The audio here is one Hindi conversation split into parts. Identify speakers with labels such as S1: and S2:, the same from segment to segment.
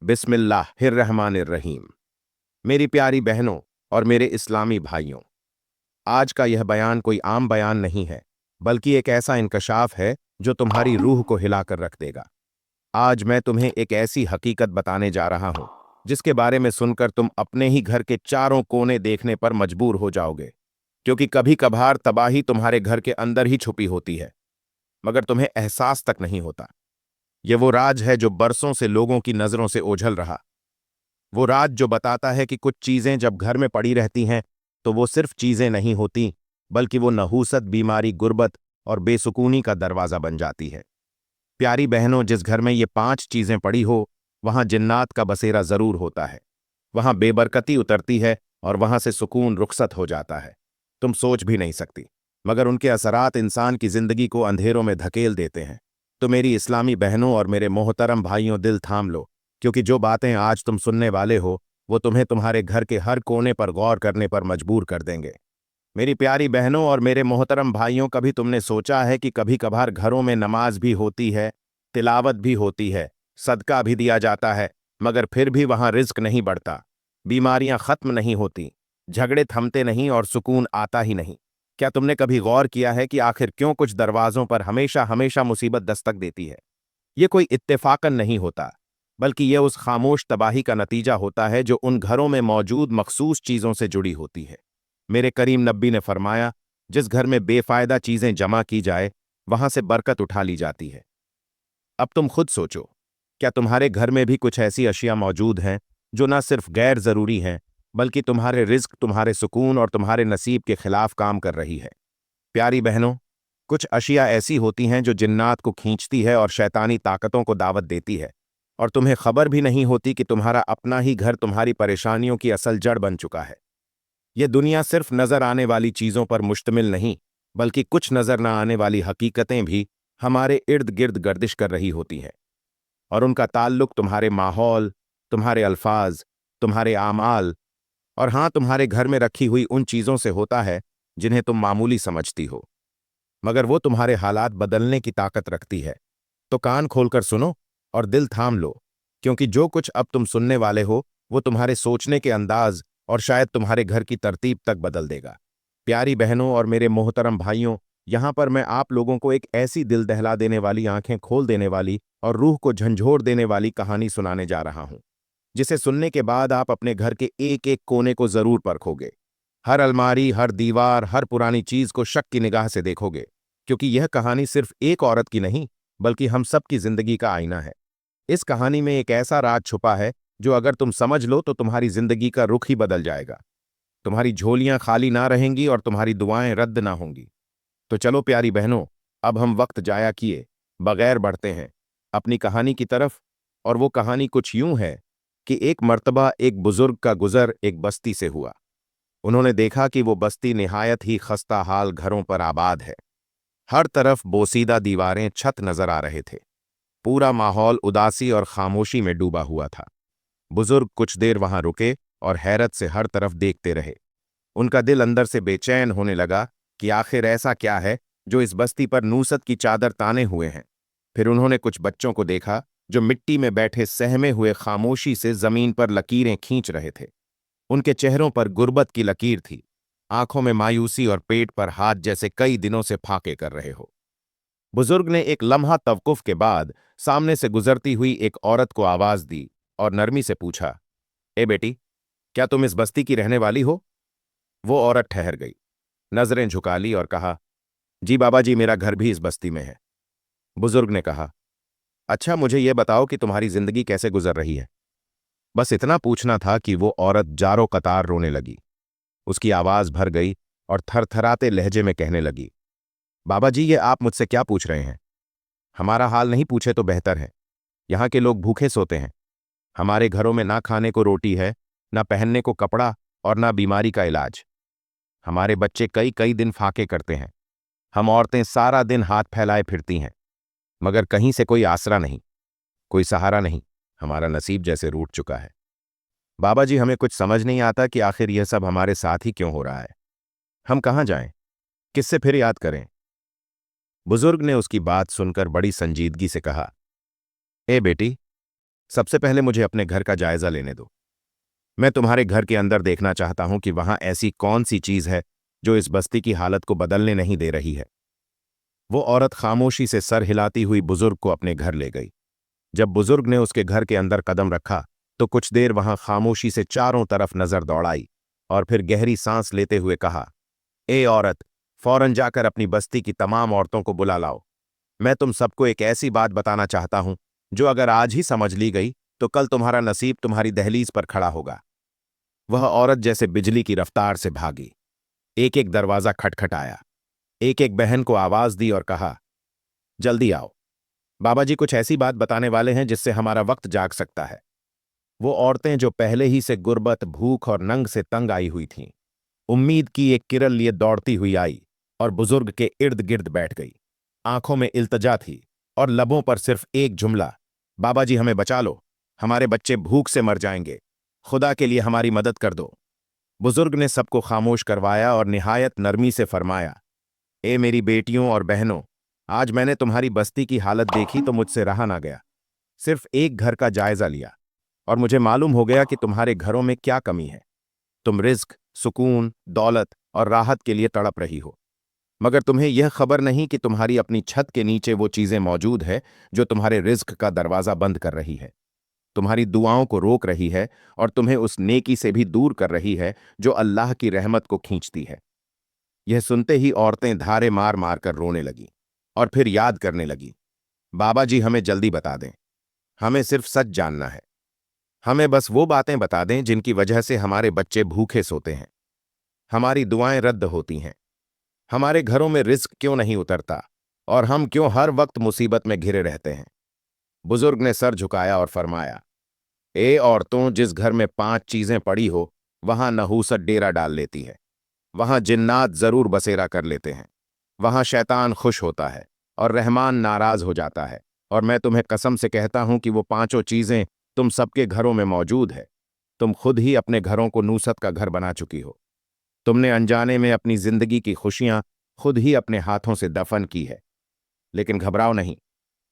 S1: बिस्मिल्लाहिर्रहमानिर्रहीम। मेरी प्यारी बहनों और मेरे इस्लामी भाइयों, आज का यह बयान कोई आम बयान नहीं है, बल्कि एक ऐसा इंकशाफ है जो तुम्हारी रूह को हिलाकर रख देगा। आज मैं तुम्हें एक ऐसी हकीकत बताने जा रहा हूं, जिसके बारे में सुनकर तुम अपने ही घर के चारों कोने देखने पर मजबूर हो जाओगे, क्योंकि कभी कभार तबाही तुम्हारे घर के अंदर ही छुपी होती है, मगर तुम्हें एहसास तक नहीं होता। ये वो राज है जो बरसों से लोगों की नजरों से ओझल रहा। वो राज जो बताता है कि कुछ चीजें जब घर में पड़ी रहती हैं तो वो सिर्फ चीजें नहीं होती, बल्कि वो नहूसत, बीमारी, गुर्बत और बेसुकूनी का दरवाजा बन जाती है। प्यारी बहनों, जिस घर में ये 5 चीजें पड़ी हो, वहां जिन्नात का बसेरा जरूर होता है, वहां बेबरकती उतरती है और वहां से सुकून रुखसत हो जाता है। तुम सोच भी नहीं सकती, मगर उनके असरात इंसान की जिंदगी को अंधेरों में धकेल देते हैं। तो मेरी इस्लामी बहनों और मेरे मोहतरम भाइयों, दिल थाम लो, क्योंकि जो बातें आज तुम सुनने वाले हो वो तुम्हें तुम्हारे घर के हर कोने पर गौर करने पर मजबूर कर देंगे। मेरी प्यारी बहनों और मेरे मोहतरम भाइयों, कभी तुमने सोचा है कि कभी कभार घरों में नमाज भी होती है, तिलावत भी होती है, सदका भी दिया जाता है, मगर फिर भी वहां रिज्क नहीं बढ़ता, बीमारियां खत्म नहीं होती, झगड़े थमते नहीं और सुकून आता ही नहीं। क्या तुमने कभी गौर किया है कि आखिर क्यों कुछ दरवाजों पर हमेशा हमेशा मुसीबत दस्तक देती है? ये कोई इत्तेफाकन नहीं होता, बल्कि यह उस खामोश तबाही का नतीजा होता है जो उन घरों में मौजूद मखसूस चीजों से जुड़ी होती है। मेरे करीम नबी ने फरमाया, जिस घर में बेफायदा चीजें जमा की जाए, वहां से बरकत उठा ली जाती है। अब तुम खुद सोचो, क्या तुम्हारे घर में भी कुछ ऐसी अशिया मौजूद हैं जो न सिर्फ गैर जरूरी हैं, बल्कि तुम्हारे रिज्क, तुम्हारे सुकून और तुम्हारे नसीब के खिलाफ काम कर रही है? प्यारी बहनों, कुछ अशिया ऐसी होती हैं जो जिन्नात को खींचती है और शैतानी ताकतों को दावत देती है, और तुम्हें खबर भी नहीं होती कि तुम्हारा अपना ही घर तुम्हारी परेशानियों की असल जड़ बन चुका है। यह दुनिया सिर्फ नजर आने वाली चीजों पर मुश्तमिल नहीं, बल्कि कुछ नजर न आने वाली हकीकतें भी हमारे इर्द गिर्द गर्दिश कर रही होती हैं, और उनका ताल्लुक तुम्हारे माहौल, तुम्हारे अल्फाज, तुम्हारे आमाल और हाँ, तुम्हारे घर में रखी हुई उन चीजों से होता है जिन्हें तुम मामूली समझती हो, मगर वो तुम्हारे हालात बदलने की ताकत रखती है। तो कान खोलकर सुनो और दिल थाम लो, क्योंकि जो कुछ अब तुम सुनने वाले हो वो तुम्हारे सोचने के अंदाज और शायद तुम्हारे घर की तरतीब तक बदल देगा। प्यारी बहनों और मेरे मोहतरम भाइयों, यहां पर मैं आप लोगों को एक ऐसी दिल दहला देने वाली, आंखें खोल देने वाली और रूह को झंझोर देने वाली कहानी सुनाने जा रहा हूं, जिसे सुनने के बाद आप अपने घर के एक एक कोने को जरूर परखोगे। हर अलमारी, हर दीवार, हर पुरानी चीज को शक की निगाह से देखोगे, क्योंकि यह कहानी सिर्फ एक औरत की नहीं, बल्कि हम सब की जिंदगी का आईना है। इस कहानी में एक ऐसा राज छुपा है जो अगर तुम समझ लो तो तुम्हारी जिंदगी का रुख ही बदल जाएगा। तुम्हारी झोलियां खाली ना रहेंगी और तुम्हारी दुआएं रद्द ना होंगी। तो चलो प्यारी बहनों, अब हम वक्त जाया किए बगैर बढ़ते हैं अपनी कहानी की तरफ। और वो कहानी कुछ यूं है कि एक मर्तबा एक बुजुर्ग का गुजर एक बस्ती से हुआ। उन्होंने देखा कि वो बस्ती निहायत ही खस्ता हाल घरों पर आबाद है। हर तरफ बोसीदा दीवारें, छत नजर आ रहे थे। पूरा माहौल उदासी और खामोशी में डूबा हुआ था। बुजुर्ग कुछ देर वहां रुके और हैरत से हर तरफ देखते रहे। उनका दिल अंदर से बेचैन होने लगा कि आखिर ऐसा क्या है जो इस बस्ती पर नूसत की चादर ताने हुए हैं। फिर उन्होंने कुछ बच्चों को देखा जो मिट्टी में बैठे सहमे हुए खामोशी से जमीन पर लकीरें खींच रहे थे। उनके चेहरों पर गुर्बत की लकीर थी, आंखों में मायूसी और पेट पर हाथ, जैसे कई दिनों से फाके कर रहे हो। बुजुर्ग ने एक लम्हा तवकुफ के बाद सामने से गुजरती हुई एक औरत को आवाज दी और नरमी से पूछा, ए बेटी, क्या तुम इस बस्ती की रहने वाली हो? वो औरत ठहर गई, नजरें झुका ली और कहा, जी बाबा जी, मेरा घर भी इस बस्ती में है। बुजुर्ग ने कहा, अच्छा, मुझे यह बताओ कि तुम्हारी जिंदगी कैसे गुजर रही है? बस इतना पूछना था कि वो औरत जारो कतार रोने लगी। उसकी आवाज भर गई और थरथराते लहजे में कहने लगी, बाबा जी, ये आप मुझसे क्या पूछ रहे हैं? हमारा हाल नहीं पूछे तो बेहतर है। यहाँ के लोग भूखे सोते हैं। हमारे घरों में ना खाने को रोटी है, ना पहनने को कपड़ा और ना बीमारी का इलाज। हमारे बच्चे कई कई दिन फाके करते हैं। हम औरतें सारा दिन हाथ फैलाए फिरती हैं, मगर कहीं से कोई आसरा नहीं, कोई सहारा नहीं। हमारा नसीब जैसे रूठ चुका है। बाबा जी, हमें कुछ समझ नहीं आता कि आखिर यह सब हमारे साथ ही क्यों हो रहा है। हम कहाँ जाएं? किससे फिर याद करें? बुजुर्ग ने उसकी बात सुनकर बड़ी संजीदगी से कहा, ए बेटी, सबसे पहले मुझे अपने घर का जायजा लेने दो। मैं तुम्हारे घर के अंदर देखना चाहता हूं कि वहां ऐसी कौन सी चीज है जो इस बस्ती की हालत को बदलने नहीं दे रही है। वो औरत खामोशी से सर हिलाती हुई बुजुर्ग को अपने घर ले गई। जब बुजुर्ग ने उसके घर के अंदर कदम रखा तो कुछ देर वहां खामोशी से चारों तरफ नजर दौड़ाई और फिर गहरी सांस लेते हुए कहा, ए औरत, फौरन जाकर अपनी बस्ती की तमाम औरतों को बुला लाओ। मैं तुम सबको एक ऐसी बात बताना चाहता हूं जो अगर आज ही समझ ली गई तो कल तुम्हारा नसीब तुम्हारी दहलीज पर खड़ा होगा। वह औरत जैसे बिजली की रफ्तार से भागी। एक एक दरवाजा खटखटाया, एक एक बहन को आवाज दी और कहा, जल्दी आओ, बाबा जी कुछ ऐसी बात बताने वाले हैं जिससे हमारा वक्त जाग सकता है। वो औरतें जो पहले ही से गुर्बत, भूख और नंग से तंग आई हुई थीं, उम्मीद की एक किरण लिए दौड़ती हुई आई और बुजुर्ग के इर्द गिर्द बैठ गई। आंखों में इल्तजा थी और लबों पर सिर्फ एक जुमला, बाबा जी हमें बचा लो, हमारे बच्चे भूख से मर जाएंगे, खुदा के लिए हमारी मदद कर दो। बुजुर्ग ने सबको खामोश करवाया और निहायत नरमी से फरमाया, ए मेरी बेटियों और बहनों, आज मैंने तुम्हारी बस्ती की हालत देखी तो मुझसे रहा ना गया। सिर्फ एक घर का जायजा लिया और मुझे मालूम हो गया कि तुम्हारे घरों में क्या कमी है। तुम रिज्क, सुकून, दौलत और राहत के लिए तड़प रही हो, मगर तुम्हें यह खबर नहीं कि तुम्हारी अपनी छत के नीचे वो चीजें मौजूद है जो तुम्हारे रिज्क का दरवाजा बंद कर रही है, तुम्हारी दुआओं को रोक रही है और तुम्हें उस नेकी से भी दूर कर रही है जो अल्लाह की रहमत को खींचती है। यह सुनते ही औरतें धारे मार मार कर रोने लगीं और फिर याद करने लगीं, बाबा जी हमें जल्दी बता दें, हमें सिर्फ सच जानना है, हमें बस वो बातें बता दें जिनकी वजह से हमारे बच्चे भूखे सोते हैं, हमारी दुआएं रद्द होती हैं, हमारे घरों में रिस्क क्यों नहीं उतरता और हम क्यों हर वक्त मुसीबत में घिरे रहते हैं। बुजुर्ग ने सर झुकाया और फरमाया, ए औरतों, जिस घर में 5 चीजें पड़ी हो वहां नहूसत डेरा डाल लेती है, वहां जिन्नात जरूर बसेरा कर लेते हैं, वहां शैतान खुश होता है और रहमान नाराज हो जाता है। और मैं तुम्हें कसम से कहता हूं कि वो 5 चीजें तुम सबके घरों में मौजूद है। तुम खुद ही अपने घरों को नूसत का घर बना चुकी हो। तुमने अनजाने में अपनी जिंदगी की खुशियां खुद ही अपने हाथों से दफन की है। लेकिन घबराओ नहीं,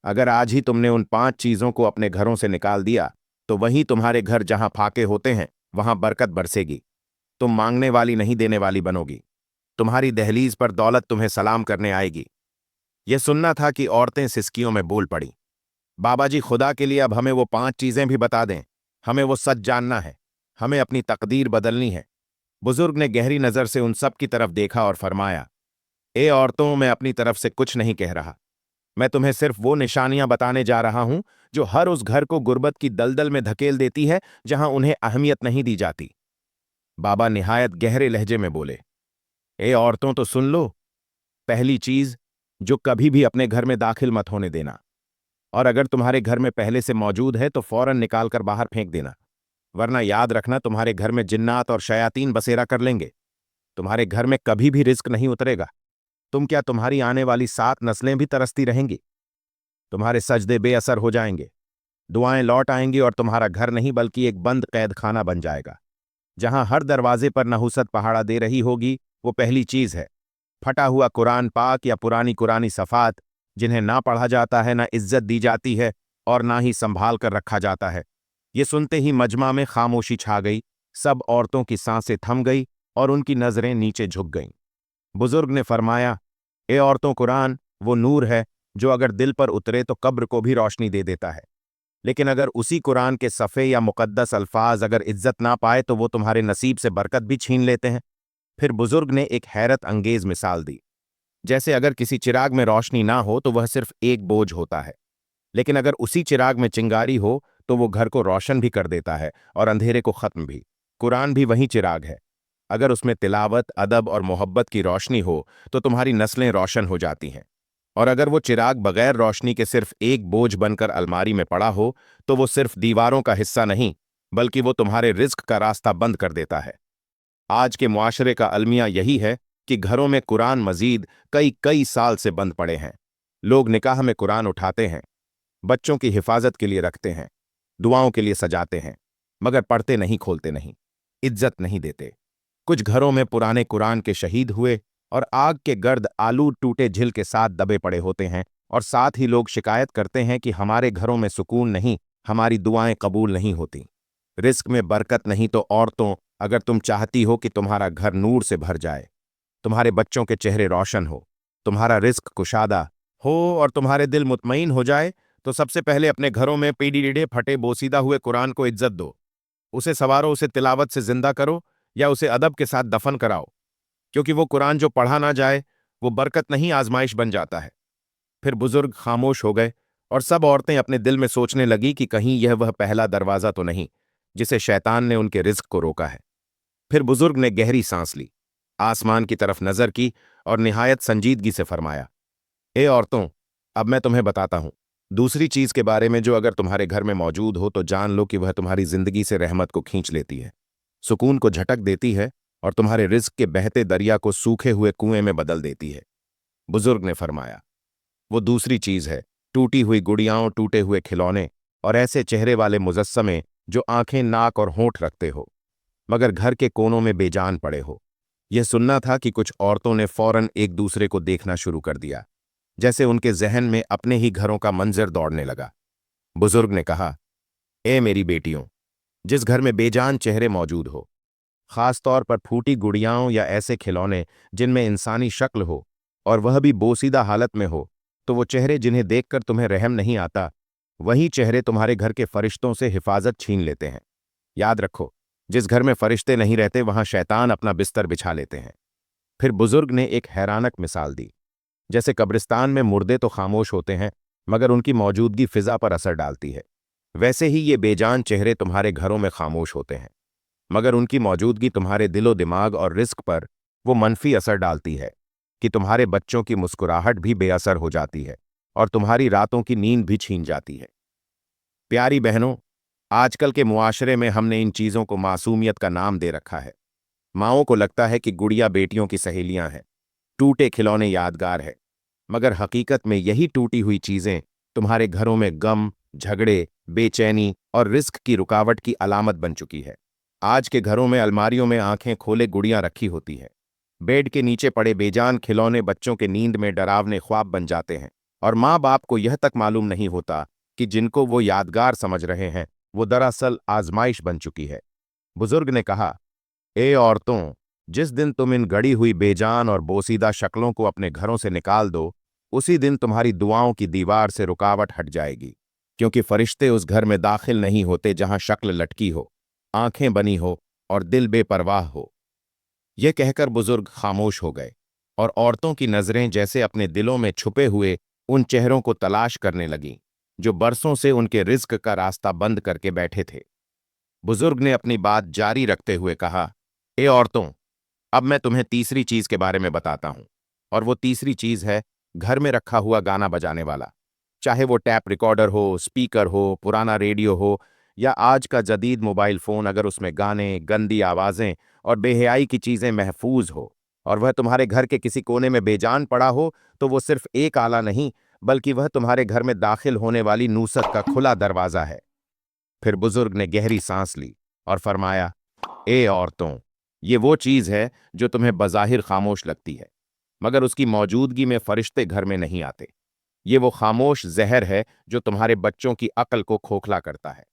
S1: अगर आज ही तुमने उन 5 चीजों को अपने घरों से निकाल दिया तो वहीं तुम्हारे घर जहां फाके होते हैं वहां बरकत बरसेगी। तुम मांगने वाली नहीं देने वाली बनोगी। तुम्हारी दहलीज पर दौलत तुम्हें सलाम करने आएगी। यह सुनना था कि औरतें सिसकियों में बोल पड़ी, बाबा जी खुदा के लिए अब हमें वो 5 चीजें भी बता दें, हमें वो सच जानना है, हमें अपनी तकदीर बदलनी है। बुजुर्ग ने गहरी नजर से उन सब की तरफ देखा और फरमाया, ए औरतों, मैं अपनी तरफ से कुछ नहीं कह रहा। मैं तुम्हें सिर्फ वो निशानियां बताने जा रहा हूं जो हर उस घर को गुर्बत की दलदल में धकेल देती है जहां उन्हें अहमियत नहीं दी जाती। बाबा निहायत गहरे लहजे में बोले, ए औरतों तो सुन लो। पहली चीज, जो कभी भी अपने घर में दाखिल मत होने देना, और अगर तुम्हारे घर में पहले से मौजूद है तो फौरन निकाल कर बाहर फेंक देना, वरना याद रखना तुम्हारे घर में जिन्नात और शयातीन बसेरा कर लेंगे। तुम्हारे घर में कभी भी रिस्क नहीं उतरेगा। तुम क्या, तुम्हारी आने वाली 7 नस्लें भी तरसती रहेंगी। तुम्हारे सजदे बेअसर हो जाएंगे, दुआएं लौट आएंगी और तुम्हारा घर नहीं बल्कि एक बंद कैद खाना बन जाएगा जहां हर दरवाजे पर नहुसत पहाड़ा दे रही होगी। वो पहली चीज है, फटा हुआ कुरान पाक या पुरानी कुरानी सफ़ात, जिन्हें ना पढ़ा जाता है, ना इज्जत दी जाती है और ना ही संभाल कर रखा जाता है। ये सुनते ही मजमा में खामोशी छा गई। सब औरतों की सांसें थम गई और उनकी नजरें नीचे झुक गईं। बुजुर्ग ने फरमाया, ए औरतों, कुरान वो नूर है जो अगर दिल पर उतरे तो कब्र को भी रोशनी दे देता है। लेकिन अगर उसी कुरान के सफ़े या मुकद्दस अल्फाज अगर इज्जत ना पाए तो वो तुम्हारे नसीब से बरकत भी छीन लेते हैं। फिर बुजुर्ग ने एक हैरत अंगेज मिसाल दी, जैसे अगर किसी चिराग में रोशनी ना हो तो वह सिर्फ एक बोझ होता है, लेकिन अगर उसी चिराग में चिंगारी हो तो वो घर को रोशन भी कर देता है और अंधेरे को खत्म भी। कुरान भी वही चिराग है। अगर उसमें तिलावत, अदब और मोहब्बत की रोशनी हो तो तुम्हारी नस्लें रोशन हो जाती हैं, और अगर वो चिराग बगैर रोशनी के सिर्फ एक बोझ बनकर अलमारी में पड़ा हो तो वो सिर्फ दीवारों का हिस्सा नहीं बल्कि वो तुम्हारे रिज्क का रास्ता बंद कर देता है। आज के मुआशरे का अलमिया यही है कि घरों में कुरान मजीद कई कई साल से बंद पड़े हैं। लोग निकाह में कुरान उठाते हैं, बच्चों की हिफाजत के लिए रखते हैं, दुआओं के लिए सजाते हैं, मगर पढ़ते नहीं, खोलते नहीं, इज्जत नहीं देते। कुछ घरों में पुराने कुरान के शहीद हुए और आग के गर्द आलू टूटे झिल के साथ दबे पड़े होते हैं, और साथ ही लोग शिकायत करते हैं कि हमारे घरों में सुकून नहीं, हमारी दुआएं कबूल नहीं होती। रिस्क में बरकत नहीं तो औरतों, अगर तुम चाहती हो कि तुम्हारा घर नूर से भर जाए, तुम्हारे बच्चों के चेहरे रोशन हो, तुम्हारा रिस्क कुशादा हो और तुम्हारे दिल मुतमईन हो जाए, तो सबसे पहले अपने घरों में पीढ़ी फटे बोसीदा हुए कुरान को इज्जत दो। उसे सवारो, उसे तिलावत से जिंदा करो या उसे अदब के साथ दफन कराओ, क्योंकि वो कुरान जो पढ़ा ना जाए वो बरकत नहीं आजमाइश बन जाता है। फिर बुजुर्ग खामोश हो गए और सब औरतें अपने दिल में सोचने लगी कि कहीं यह वह पहला दरवाजा तो नहीं जिसे शैतान ने उनके रिज्क को रोका है। फिर बुजुर्ग ने गहरी सांस ली, आसमान की तरफ नजर की और निहायत संजीदगी से फरमाया, ए औरतों, अब मैं तुम्हें बताता हूं दूसरी चीज के बारे में जो अगर तुम्हारे घर में मौजूद हो तो जान लो कि वह तुम्हारी जिंदगी से रहमत को खींच लेती है, सुकून को झटक देती है और तुम्हारे रिज्क के बहते दरिया को सूखे हुए कुएं में बदल देती है। बुजुर्ग ने फरमाया, वो दूसरी चीज है टूटी हुई गुड़ियाओं, टूटे हुए खिलौने और ऐसे चेहरे वाले मुजस्समे जो आंखें, नाक और होंठ रखते हो मगर घर के कोनों में बेजान पड़े हो। यह सुनना था कि कुछ औरतों ने फौरन एक दूसरे को देखना शुरू कर दिया, जैसे उनके जहन में अपने ही घरों का मंजर दौड़ने लगा। बुजुर्ग ने कहा, ए मेरी बेटियों, जिस घर में बेजान चेहरे मौजूद हो, खास तौर पर फूटी गुड़ियाओं या ऐसे खिलौने जिनमें इंसानी शक्ल हो और वह भी बोसीदा हालत में हो, तो वो चेहरे जिन्हें देखकर तुम्हें रहम नहीं आता, वही चेहरे तुम्हारे घर के फरिश्तों से हिफाजत छीन लेते हैं। याद रखो, जिस घर में फरिश्ते नहीं रहते वहां शैतान अपना बिस्तर बिछा लेते हैं। फिर बुजुर्ग ने एक हैरानक मिसाल दी, जैसे कब्रिस्तान में मुर्दे तो खामोश होते हैं मगर उनकी मौजूदगी फिजा पर असर डालती है, वैसे ही ये बेजान चेहरे तुम्हारे घरों में खामोश होते हैं मगर उनकी मौजूदगी तुम्हारे दिलो दिमाग और रिस्क पर वो मनफी असर डालती है कि तुम्हारे बच्चों की मुस्कुराहट भी बेअसर हो जाती है और तुम्हारी रातों की नींद भी छीन जाती है। प्यारी बहनों, आजकल के मुआशरे में हमने इन चीज़ों को मासूमियत का नाम दे रखा है। माओं को लगता है कि गुड़िया बेटियों की सहेलियां हैं, टूटे खिलौने यादगार है, मगर हकीकत में यही टूटी हुई चीजें तुम्हारे घरों में गम, झगड़े, बेचैनी और रिस्क की रुकावट की अलामत बन चुकी है। आज के घरों में अलमारियों में आंखें खोले गुड़ियां रखी होती है, बेड के नीचे पड़े बेजान खिलौने बच्चों के नींद में डरावने ख्वाब बन जाते हैं और माँ बाप को यह तक मालूम नहीं होता कि जिनको वो यादगार समझ रहे हैं वो दरअसल आजमाइश बन चुकी है। बुजुर्ग ने कहा, ए औरतों, जिस दिन तुम इन गड़ी हुई बेजान और बोसीदा शक्लों को अपने घरों से निकाल दो, उसी दिन तुम्हारी दुआओं की दीवार से रुकावट हट जाएगी, क्योंकि फरिश्ते उस घर में दाखिल नहीं होते जहां शक्ल लटकी हो, आंखें बनी हो और दिल बेपरवाह हो। यह कहकर बुजुर्ग खामोश हो गए और औरतों की नजरें जैसे अपने दिलों में छुपे हुए उन चेहरों को तलाश करने लगीं जो बरसों से उनके रिज्क का रास्ता बंद करके बैठे थे। बुजुर्ग ने अपनी बात जारी रखते हुए कहा, ए औरतों, अब मैं तुम्हें तीसरी चीज के बारे में बताता हूं और वो तीसरी चीज है घर में रखा हुआ गाना बजाने वाला। चाहे वो टैप रिकॉर्डर हो, स्पीकर हो, पुराना रेडियो हो या आज का जदीद मोबाइल फोन, अगर उसमें गाने, गंदी आवाजें और बेहयाई की चीजें महफूज हो और वह तुम्हारे घर के किसी कोने में बेजान पड़ा हो, तो वो सिर्फ एक आला नहीं बल्कि वह तुम्हारे घर में दाखिल होने वाली नूसत का खुला दरवाजा है। फिर बुजुर्ग ने गहरी सांस ली और फरमाया, ए औरतों, ये वो चीज है जो तुम्हें बज़ाहिर खामोश लगती है मगर उसकी मौजूदगी में फरिश्ते घर में नहीं आते। ये वो खामोश जहर है जो तुम्हारे बच्चों की अक्ल को खोखला करता है,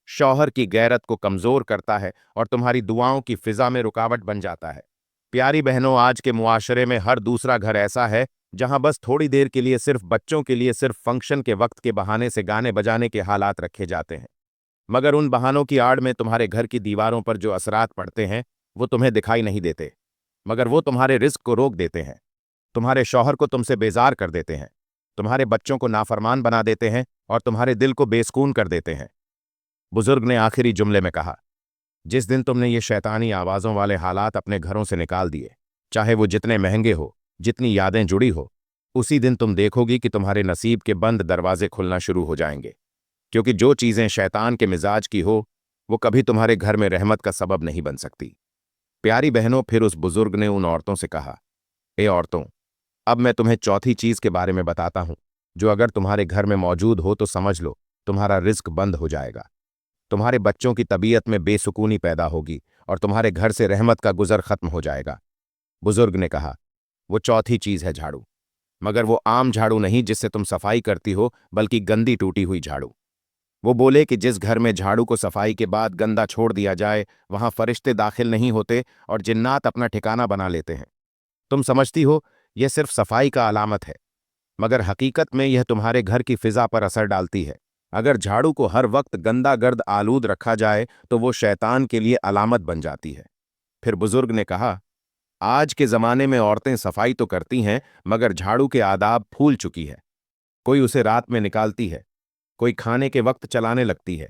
S1: शौहर की गैरत को कमजोर करता है और तुम्हारी दुआओं की फिजा में रुकावट बन जाता है। प्यारी बहनों, आज के मुआशरे में हर दूसरा घर ऐसा है जहां बस थोड़ी देर के लिए सिर्फ बच्चों के लिए सिर्फ फंक्शन के वक्त के बहाने से गाने बजाने के हालात रखे जाते हैं, मगर उन बहानों की आड़ में तुम्हारे घर की दीवारों पर जो असरात पड़ते हैं वो तुम्हें दिखाई नहीं देते, मगर वो तुम्हारे रिस्क को रोक देते हैं, तुम्हारे शौहर को तुमसे बेजार कर देते हैं, तुम्हारे बच्चों को नाफरमान बना देते हैं और तुम्हारे दिल को बेसकून कर देते हैं। बुजुर्ग ने आखिरी जुमले में कहा, जिस दिन तुमने ये शैतानी आवाजों वाले हालात अपने घरों से निकाल दिए, चाहे वो जितने महंगे हो, जितनी यादें जुड़ी हो, उसी दिन तुम देखोगी कि तुम्हारे नसीब के बंद दरवाजे खुलना शुरू हो जाएंगे, क्योंकि जो चीजें शैतान के मिजाज की हो वो कभी तुम्हारे घर में रहमत का सबब नहीं बन सकती। प्यारी बहनों, फिर उस बुजुर्ग ने उन औरतों से कहा, ए औरतों, अब मैं तुम्हें चौथी चीज के बारे में बताता हूं जो अगर तुम्हारे घर में मौजूद हो तो समझ लो तुम्हारा रिस्क बंद हो जाएगा, तुम्हारे बच्चों की तबीयत में बेसुकूनी पैदा होगी और तुम्हारे घर से रहमत का गुजर खत्म हो जाएगा। बुजुर्ग ने कहा, वो चौथी चीज है झाड़ू, मगर वो आम झाड़ू नहीं जिससे तुम सफाई करती हो, बल्कि गंदी टूटी हुई झाड़ू। वो बोले कि जिस घर में झाड़ू को सफाई के बाद गंदा छोड़ दिया जाए वहां फरिश्ते दाखिल नहीं होते और जिन्नात अपना ठिकाना बना लेते हैं। तुम समझती हो यह सिर्फ सफाई का अलामत है, मगर हकीकत में यह तुम्हारे घर की फिजा पर असर डालती है। अगर झाड़ू को हर वक्त गंदा गर्द आलूद रखा जाए तो वो शैतान के लिए अलामत बन जाती है। फिर बुजुर्ग ने कहा, आज के जमाने में औरतें सफाई तो करती हैं, मगर झाड़ू के आदाब भूल चुकी है। कोई उसे रात में निकालती है, कोई खाने के वक्त चलाने लगती है,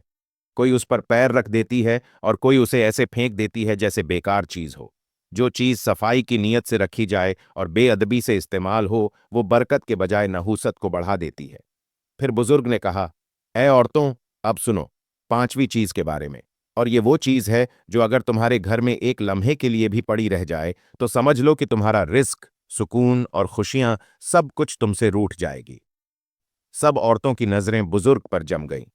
S1: कोई उस पर पैर रख देती है और कोई उसे ऐसे फेंक देती है जैसे बेकार चीज हो। जो चीज सफाई की नीयत से रखी जाए और बेअदबी से इस्तेमाल हो, वो बरकत के बजाय नहूसत को बढ़ा देती है। फिर बुजुर्ग ने कहा, ऐ औरतों, अब सुनो पांचवी चीज के बारे में, और ये वो चीज है जो अगर तुम्हारे घर में एक लम्हे के लिए भी पड़ी रह जाए तो समझ लो कि तुम्हारा रिस्क, सुकून और खुशियां सब कुछ तुमसे रूठ जाएगी। सब औरतों की नजरें बुजुर्ग पर जम गईं।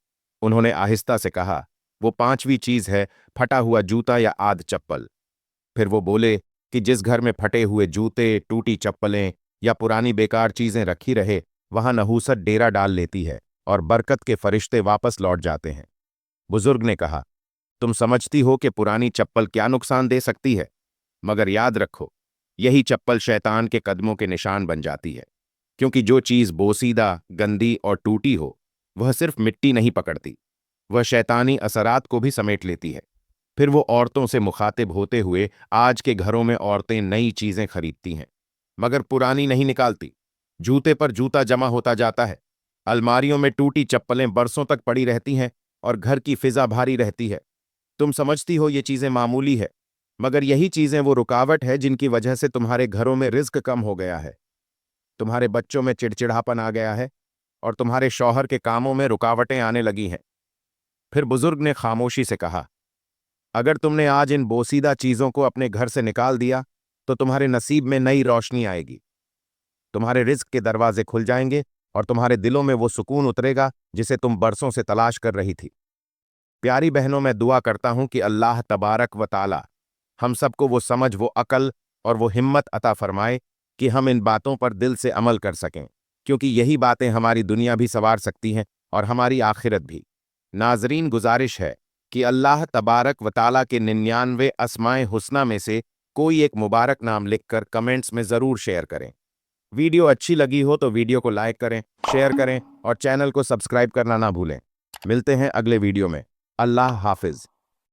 S1: उन्होंने आहिस्ता से कहा, वो पांचवी चीज है फटा हुआ जूता या आध चप्पल। फिर वो बोले कि जिस घर में फटे हुए जूते, टूटी चप्पलें या पुरानी बेकार चीजें रखी रहे, वहां नहूसत डेरा डाल लेती है और बरकत के फरिश्ते वापस लौट जाते हैं। बुजुर्ग ने कहा, तुम समझती हो कि पुरानी चप्पल क्या नुकसान दे सकती है, मगर याद रखो यही चप्पल शैतान के कदमों के निशान बन जाती है, क्योंकि जो चीज बोसीदा, गंदी और टूटी हो वह सिर्फ मिट्टी नहीं पकड़ती, वह शैतानी असरात को भी समेट लेती है। फिर वो औरतों से मुखातिब होते हुए, आज के घरों में औरतें नई चीजें खरीदती हैं मगर पुरानी नहीं निकालती। जूते पर जूता जमा होता जाता है, अलमारियों में टूटी चप्पलें बरसों तक पड़ी रहती हैं और घर की फिजा भारी रहती है। तुम समझती हो ये चीजें मामूली है, मगर यही चीजें वो रुकावट है जिनकी वजह से तुम्हारे घरों में रिज्क कम हो गया है, तुम्हारे बच्चों में चिड़चिड़ापन आ गया है और तुम्हारे शौहर के कामों में रुकावटें आने लगी हैं। फिर बुजुर्ग ने खामोशी से कहा, अगर तुमने आज इन बोसीदा चीजों को अपने घर से निकाल दिया तो तुम्हारे नसीब में नई रोशनी आएगी, तुम्हारे रिज्क के दरवाजे खुल जाएंगे और तुम्हारे दिलों में वो सुकून उतरेगा जिसे तुम बरसों से तलाश कर रही थी। प्यारी बहनों, मैं दुआ करता हूं कि अल्लाह तबारक व ताला हम सबको वो समझ, वो अकल और वो हिम्मत अता फरमाए कि हम इन बातों पर दिल से अमल कर सकें, क्योंकि यही बातें हमारी दुनिया भी संवार सकती हैं और हमारी आखिरत भी। नाजरीन, गुजारिश है कि अल्लाह तबारक व ताला के 99 अस्माए हुस्ना में से कोई एक मुबारक नाम लिखकर कमेंट्स में ज़रूर शेयर करें। वीडियो अच्छी लगी हो तो वीडियो को लाइक करें, शेयर करें और चैनल को सब्सक्राइब करना ना भूलें। मिलते हैं अगले वीडियो में। अल्लाह हाफिज।